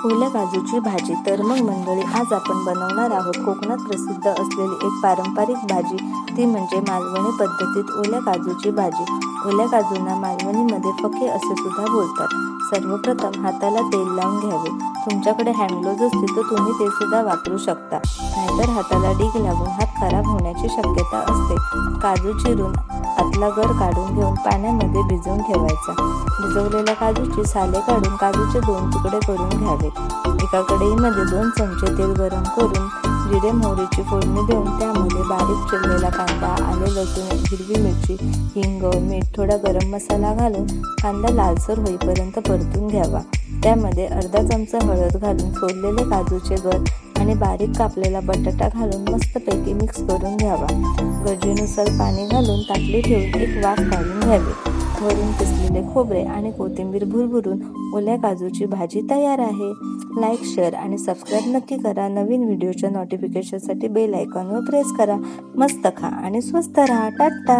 ओल्या काजूची भाजी. तर मग मंडळी, आज आपण बनवणार आहोत कोकणात प्रसिद्ध असलेली एक पारंपरिक भाजी, ती म्हणजे मालवणी पद्धतीत ओल्या काजूची भाजी. ओल्या काजूंना मालवणीमध्ये फके असे सुद्धा बोलतात. सर्वप्रथम हाताला तेल लावून घ्यावे. तुमच्याकडे हँड असतील तर तुम्ही ते सुद्धा वापरू शकता, नाहीतर हाताला डीग लागून हात खराब होण्याची शक्यता असते. काजू चिरून आतला गर काढून घेऊन पाण्यामध्ये भिजवून ठेवायचा. भिजवलेल्या काजूची साले काढून काजूचे 2 तुकडे करून घ्यावे. एका कढईमध्ये 2 चमचे तेल गरम करून जिरे मोहरीची फोडणी देऊन त्यामध्ये बारीक चिरलेला कांदा, आले लसूण, हिरवी मिरची, हिंग, मीठ, थोडा गरम मसाला घालून कांदा लालसर होईपर्यंत परतून घ्यावा. त्यामध्ये अर्धा चमचा हळद घालून सोललेले काजूचे गर आणि बारीक कापलेला बटाटा घालून मस्तपैकी मिक्स करून घ्यावा. गरजेनुसार पाणी घालून ताटली ठेवून एक वाफ काढून घ्यावी. वरून किसलेले खोबरे आणि कोथिंबीर भुरभुरून ओल्या काजूची भाजी तयार आहे. लाईक, शेअर आणि सबस्क्राईब नक्की करा. नवीन व्हिडिओच्या नोटिफिकेशनसाठी बेल आयकॉनवर प्रेस करा. मस्त खा आणि स्वस्त राहा. टाटा.